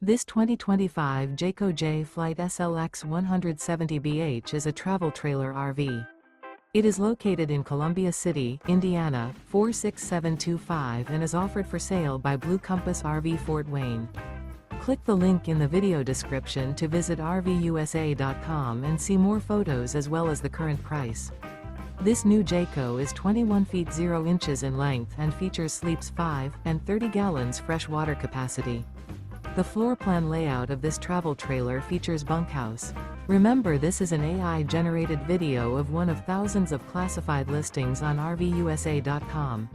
This 2025 Jayco Jay Flight SLX 170BH is a travel trailer RV. It is located in Columbia City, Indiana, 46725 and is offered for sale by Blue Compass RV Fort Wayne. Click the link in the video description to visit RVUSA.com and see more photos as well as the current price. This new Jayco is 21 feet 0 inches in length and features sleeps 5 and 30 gallons fresh water capacity. The floor plan layout of this travel trailer features bunkhouse. Remember, this is an AI-generated video of one of thousands of classified listings on RVUSA.com.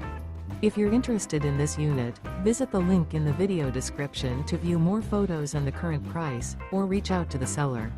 If you're interested in this unit, visit the link in the video description to view more photos and the current price, or reach out to the seller.